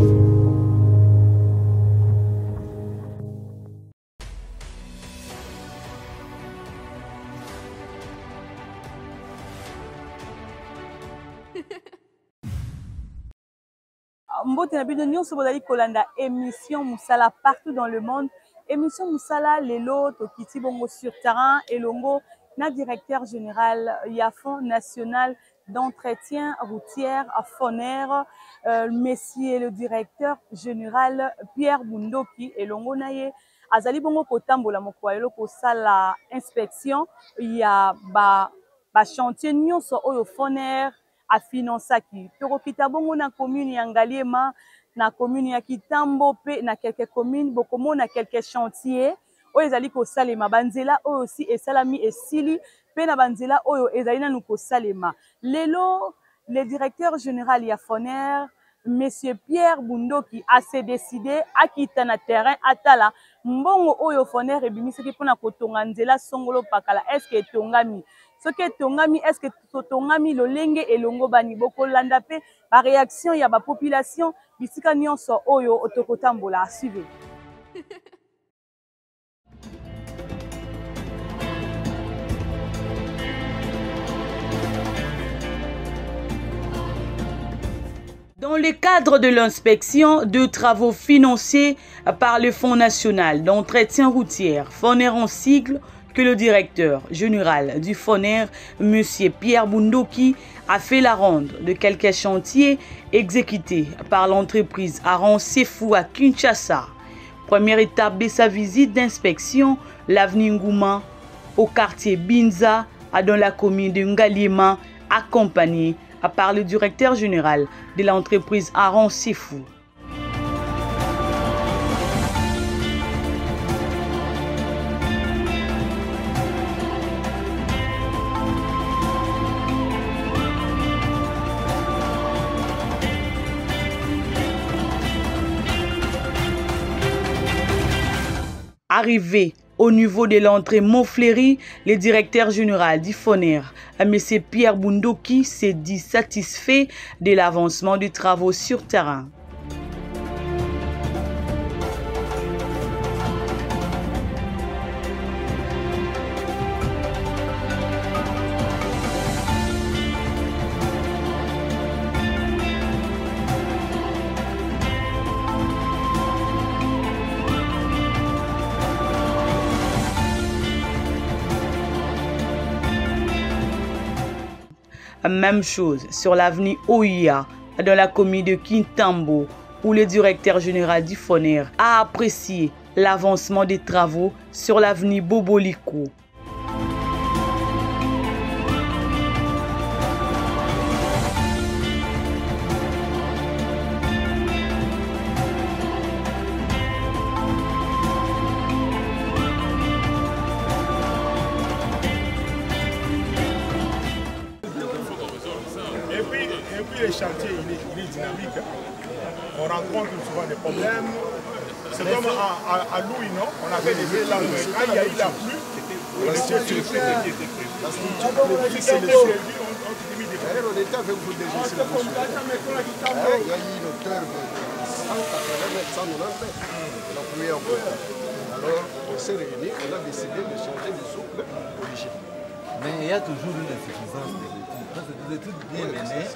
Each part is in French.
Mbote na bino nyonso bozali kolanda émission Moussala partout dans le monde. Émission Moussala lelo tokiti bongo sur terrain elongo na directeur général ya Fonds national d'entretien routier à Foner, monsieur le directeur général Pierre Bundoki elongo na ye azali bongo kotambola moko lelo kosala inspection ya ba chantier nyonso oyo Foner a financaki tokokita bongo na commune ya Ngaliema na commune ya Kitambo pe na quelques communes bokomona quelques chantiers oyo ezali kosalema banzela oyo aussi esalami esili pe na banzela oyo ezali nanu kosalema lelo le directeur général ya Foner monsieur Pierre Bundoki a se décidé akita na terrain atala mbongo oyo Foner ebimisaki mpona kotonga nzela songolo pakala est-ce que etongami soki etongami est-ce que totongami lolenge elongo bani bokolanda pe ba réaction ya ba population bisika nyonso oyo otokotambola suivez. Dans le cadre de l'inspection de travaux financés par le Fonds national d'entretien routier, Foner en sigle, que le directeur général du Foner, M. Pierre Bundoki, a fait la ronde de quelques chantiers exécutés par l'entreprise Aron Sefou à Kinshasa. Première étape de sa visite d'inspection, l'avenue Ngouma, au quartier Binza, dans la commune de Ngaliema, accompagné par le directeur général de l'entreprise Aron Sefou. Arrivé au niveau de l'entrée Montfléry, le directeur général du Foner, M. Pierre Bundoki, s'est dit satisfait de l'avancement des travaux sur terrain. Même chose sur l'avenue Oya, dans la commune de Kintambo, où le directeur général du Foner a apprécié l'avancement des travaux sur l'avenue Boboliko. Et puis le chantier, il est dynamique. On rencontre souvent des problèmes. C'est comme à Louis, non? On avait des étangs. Quand il y a eu la pluie, la structure c'est le sol. On était avec vous déjà sur le sol. Il y a eu une hauteur de 180 mètres, 190 mètres. La pluie en peu. Alors on s'est réunis, on a décidé de changer de souple d'origine. Mais il y a toujours une insuffisance des études. Parce que des études bien menées,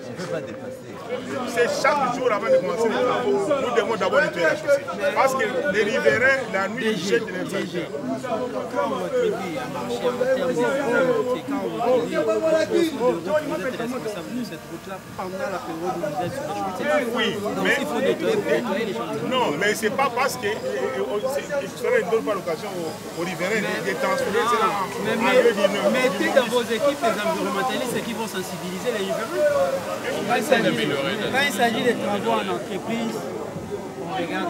on ne peut pas dépasser. C'est chaque jour avant de commencer les travaux, nous devons d'abord nettoyer la chaussée. Parce que les riverains, la nuit, ils jettent des infections. Quand votre vie a marché en termes de quand vous êtes responsable de cette route-là pendant la période où vous êtes sur la chaussée. Oui, donc mais il faut nettoyer les chantiers. Non, mais ce n'est pas parce que cela ne donne pas l'occasion aux riverains de transférer cela. Mettez dans vos équipes les environnementalistes qui vont sensibiliser les riverains. Quand il s'agit des travaux en entreprise, on regarde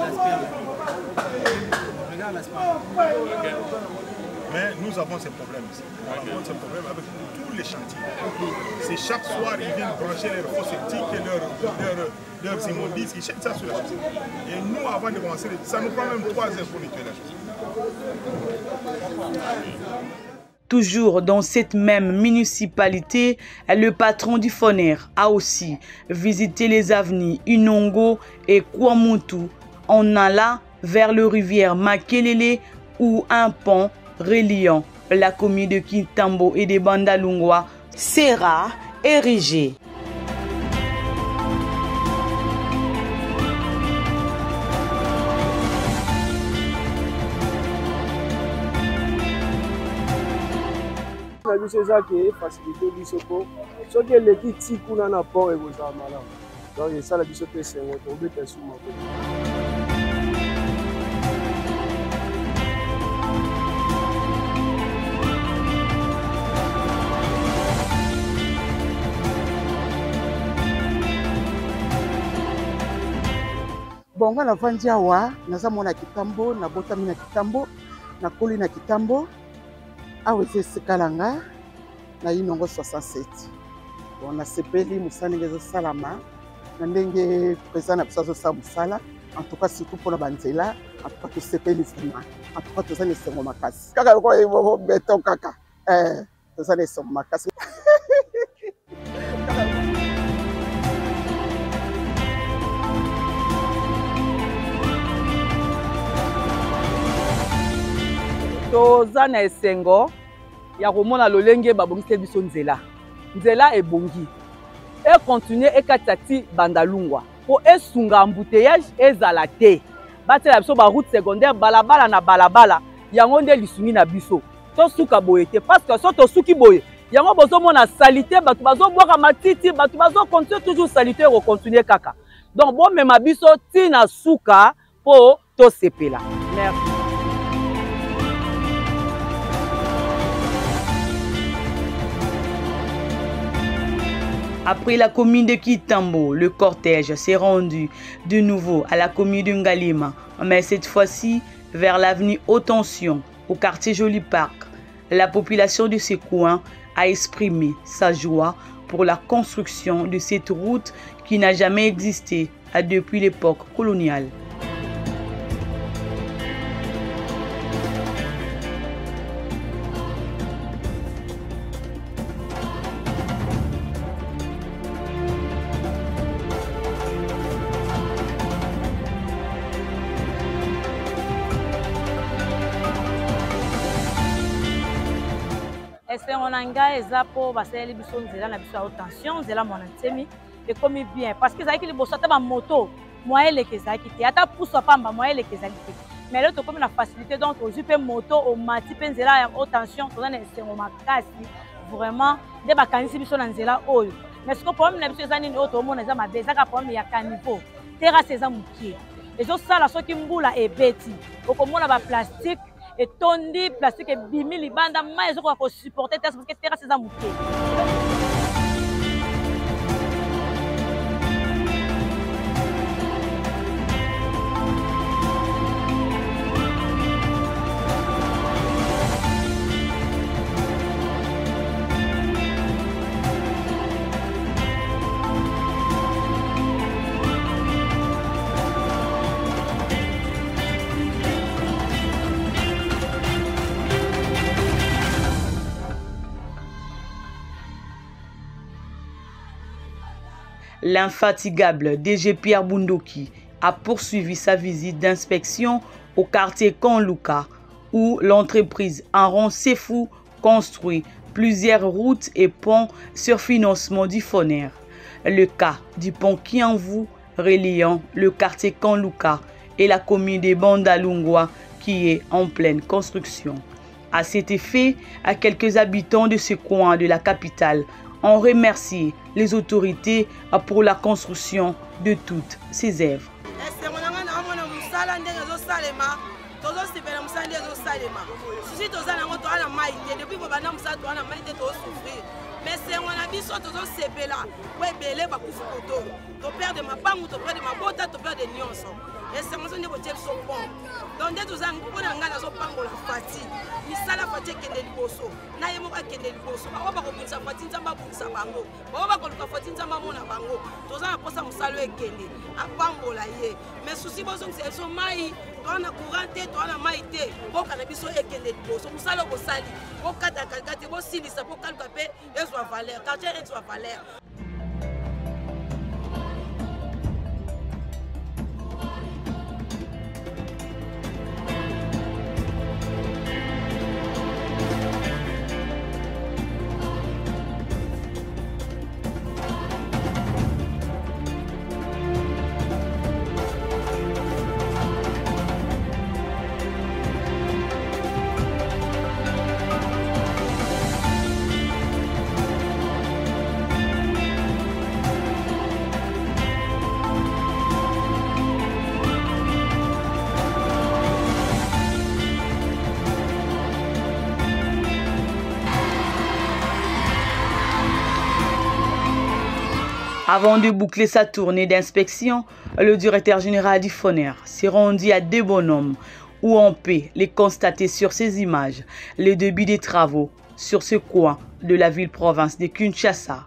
l'aspect. Mais nous avons ces problèmes ici. Nous avons ces problèmes avec tous les chantiers. C'est chaque soir, ils viennent brancher leurs fosses éthiques, leurs immondices, ils jettent ça sur la chaussée. Et nous, avant de commencer, ça nous prend même 3 heures pour nettoyer la chaussée. Toujours dans cette même municipalité, le patron du FONER a aussi visité les avenues Inongo et Kwamutu en allant vers le rivière Makelele où un pont reliant la commune de Kintambo et de Bandalungwa sera érigé. na biso eza ke facilité biso po soki eleki ti kuna na port ekozala malamu donc esala biso mpe esengo tobeta suma ko bonga na vandi awa naza mwana Kitambo na botami na Kitambo na koli na Kitambo awa eza esikalanga na Inongo 67 bon na sepeli mosala ndenge ezosalama na ndenge président na biso azosala mosala en tout cas surtout mpona banzela en tout cas tosepeli vraiment en tout cas toza na esengo makasi kaka lokola beton kaka toza na esengo makasi. toza na esengo ya komona lolenge babongisi biso nzela nzela ebongi e continue ekatisa ti Bandalungwa po esunga embouteillage ezala te batela biso ba route secondaire balabala na balabala yango nde lisungi na biso tosuka boye te parce que so tosuki boye yango bozomona salite bato bazobwaka matiti bato bazocontinue toujours salite ekocontinue kaka donc bomema biso ntina suka po tosepela. Merci. Après la commune de Kitambo, le cortège s'est rendu de nouveau à la commune de Ngalima, mais cette fois-ci vers l'avenue Haute-Tension, au quartier Joli Parc. La population de ce coin a exprimé sa joie pour la construction de cette route qui n'a jamais existé depuis l'époque coloniale. esengo na ngai eza po basaleli biso nzela na biso ya haute tension nzela mwana ntemi ekomi bien parce que ezalaki liboso ata bamoto moyen eleke ezalaki te ata puso pamba moyen eleke ezali te mais lelo tokomi na facilité donc ozwi mpe moto omati mpe nzela ya haute tension toza na esengo makasi vraiment nde bakanisi biso na nzela oyo mais siko problème na biso eza nini oyo toomona eza mabe ezaka problème ya caniveau terrasse eza mokie ezosala soki mbula ebeti okomona baplastique etondi plastique ebimi libanda mai ezokoka kosupporte terrasse parce que terrasse eza moke. L'infatigable DG Pierre Bundoki a poursuivi sa visite d'inspection au quartier Kanluka où l'entreprise Aron Sefou construit plusieurs routes et ponts sur financement du FONER. Le cas du pont Kianvu reliant le quartier Kanluka et la commune de Bandalungwa qui est en pleine construction. À cet effet, à quelques habitants de ce coin de la capitale ont remercié les autorités pour la construction de toutes ces œuvres. mais c'est on a biso tozo sebela po ebele bakufi kotoro to père de mabangu to père de mabota to père de nyonso et c'est moi ne botie so bon donc dès tozang mpona nga nazo pangola fati misala fati kende liboso na ye moko akende liboso ba ba kobunisa fati nzamba bunisa bango ba ba koluka fati nzamba mona bango tozanga posa musalo ekende apambola ye mais souci boso c'est so mai tona courant te tona mai te boka na biso ekende liboso musalo kosali bokata kata bo silisa po kaluka pe ezwa valeur quartier ezwa valeur. Avant de boucler sa tournée d'inspection, le directeur général du FONER s'est rendu à Débonhomme où on peut les constater sur ces images les débits des travaux sur ce coin de la ville-province de Kinshasa.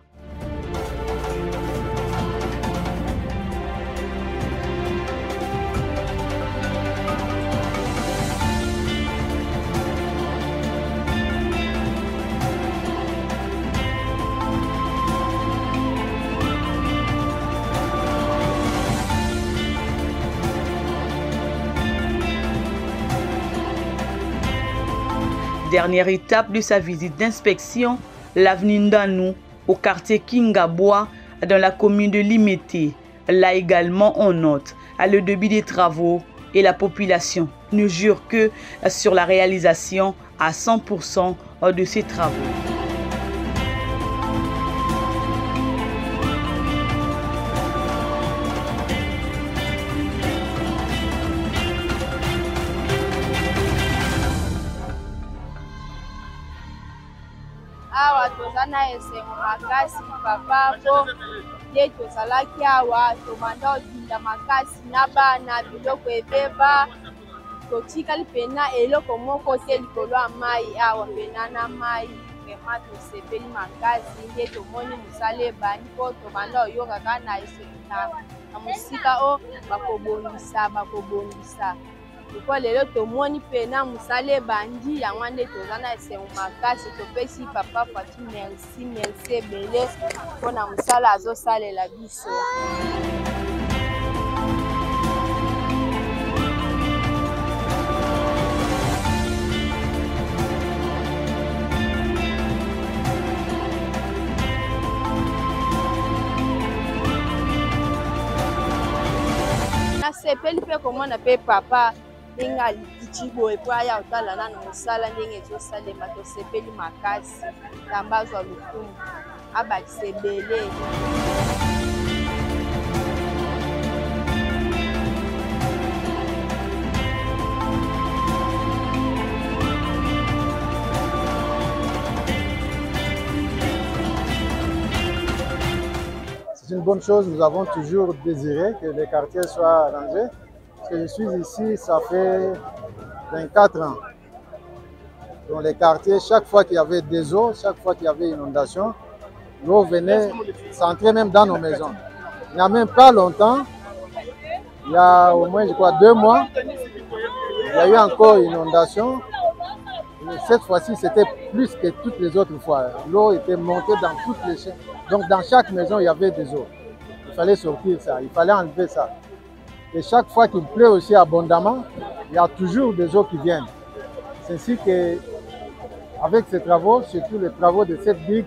Dernière étape de sa visite d'inspection, l'avenue Ndanou au quartier Kingabois dans la commune de Limete. Là également on note le débit des travaux et la population ne jure que sur la réalisation à 100% de ces travaux. Awa tozana esengo makasi papa po ye tozalaki awa tomanda odinda makasi na bana biloko ebeba totikali pena eloko moko te likolo ya mai awa pena na mai vraiment tosepeli makasi nde tomoni mosala ebandi po tomanda oyoka kaka na mosika o bakobongisa po lelo tomoni pena mosala ebandi yango nde toza na esengo makasi topesi papa Fati merci ebele mpona mosala azosalela biso. nasepeli mpe komona mpe papa ndenge aliti boye po aya otala nano mosala ndenge ezosalema tosepeli makasi tamba azwa lokumu abakisa ebele. C'est une bonne chose, nous avons toujours désiré que les quartiers soient arrangés. Parce que je suis ici, ça fait 24 ans. Dans les quartiers, chaque fois qu'il y avait des eaux, chaque fois qu'il y avait inondation, l'eau venait s'entrer même dans nos maisons. Il n'y a même pas longtemps, il y a au moins, je crois, 2 mois, il y a eu encore une inondation. Cette fois-ci, c'était plus que toutes les autres fois. L'eau était montée dans toutes les chaînes. Donc, dans chaque maison, il y avait des eaux. Il fallait sortir ça, il fallait enlever ça. Et chaque fois qu'il pleut aussi abondamment, il y a toujours des eaux qui viennent. C'est ainsi qu'avec ces travaux, surtout les travaux de cette digue,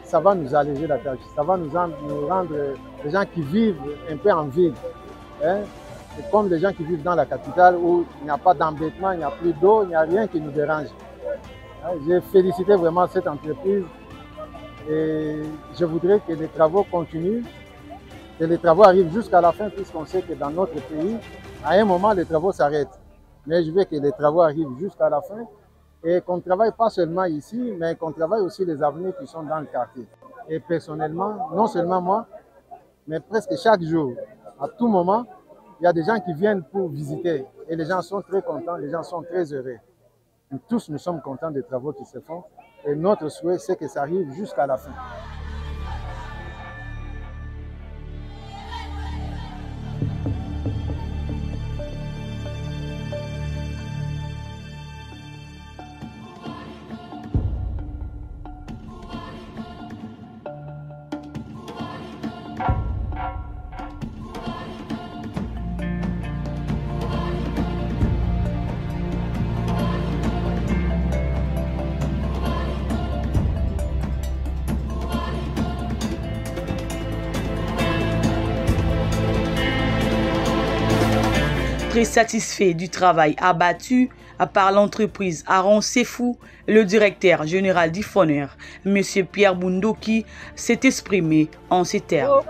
ça va nous alléger la tâche. Ça va nous rendre les gens qui vivent un peu en ville. Hein? C'est comme les gens qui vivent dans la capitale où il n'y a pas d'embêtement, il n'y a plus d'eau, il n'y a rien qui nous dérange. J'ai félicité vraiment cette entreprise et je voudrais que les travaux continuent, que les travaux arrivent jusqu'à la fin, puisqu'on sait que dans notre pays, à un moment, les travaux s'arrêtent. Mais je veux que les travaux arrivent jusqu'à la fin et qu'on ne travaille pas seulement ici, mais qu'on travaille aussi les avenues qui sont dans le quartier. Et personnellement, non seulement moi, mais presque chaque jour, à tout moment, il y a des gens qui viennent pour visiter et les gens sont très contents, les gens sont très heureux. Nous tous, nous sommes contents des travaux qui se font et notre souhait, c'est que ça arrive jusqu'à la fin. Très satisfait du travail abattu par l'entreprise Aaron Sefou, le directeur général d'Ifoner, M. Pierre Bundoki, s'est exprimé en ces termes.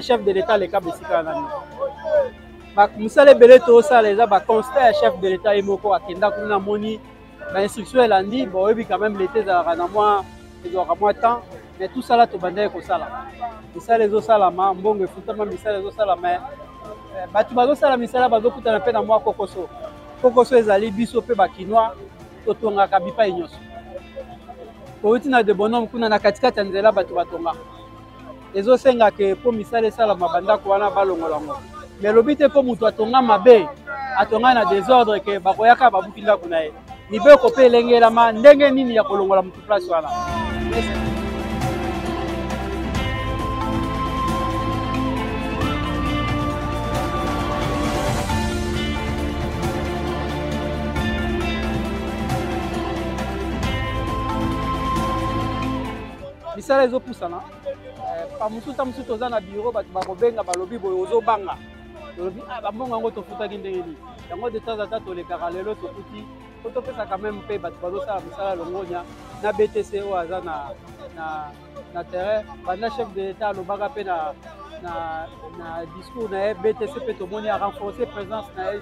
Chef de l'État, le cap de Sikana. Musale Beleto, ça les a constat chef de l'État et Moko à Kenda Kuna Moni. L'instruction elle a dit, bon, oui, quand même l'été à Ranamwa, il aura moins de temps, mais tout ça là, tu bandais comme ça là. Misale les Osalama, bon, mais foutama Misale les Osalama. Batubazo Salam, Misala Bazo Kutan peine à moi Kokoso. Kokoso est allé biso pe bakinois, Totonga Kabipa Ignos. Pour une de bonhomme, Kuna Nakatika Tanzela Batubatonga. Les Osenga que pour Misale Salama Banda Kwana Balongolango. Mais le but est pour nous Tonga Mabe, à Tonga na désordre que Bakoyaka Babukinda Kunae. Ni be kopé lenge la ma ndenge nini ya kolongola mutu place wana. Misala ezo pusana. Pa musuta musuto za na bureau batu bakobenga balobi boyo ozo banga. Balobi bambonga ngo tofuta kindenge ni. Yango de temps en temps tolekaka lelo tokuti topesa quand même pe batu bazosala misala longonya na BTC o aza na terrain banda chef de l'État alobaka pe na discours na BTC pe tomoni a renforcer présence na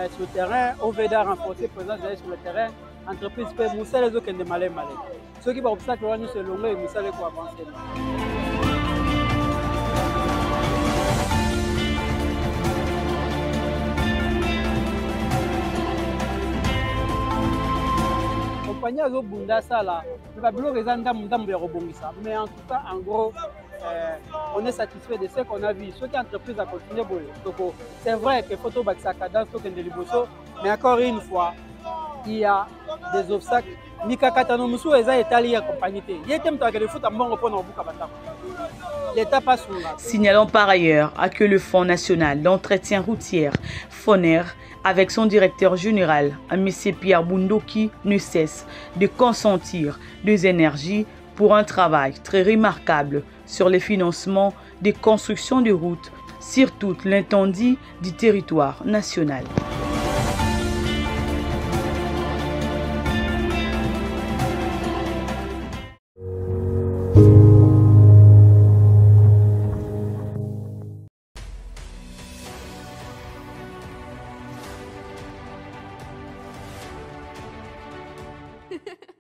sur le terrain, OVEDA renforcer présence na sur le terrain, entreprise pe musala ezokende malé malé. Ceux qui ba obstacle wana se longo et musala ko avancer. Compagnie à Zobunda Sala, mais en tout cas, en gros, on est satisfait de ce qu'on a vu. Ce qui entreprise a continué. C'est vrai que photo sa cadence, mais encore une fois, il y a des obstacles. Signalons par ailleurs que le Fonds national d'entretien routier, FONER, avec son directeur général, M. Pierre Bundoki, ne cesse de consentir des énergies pour un travail très remarquable sur le financement des constructions de routes sur toute l'étendue du territoire national. Ha ha ha.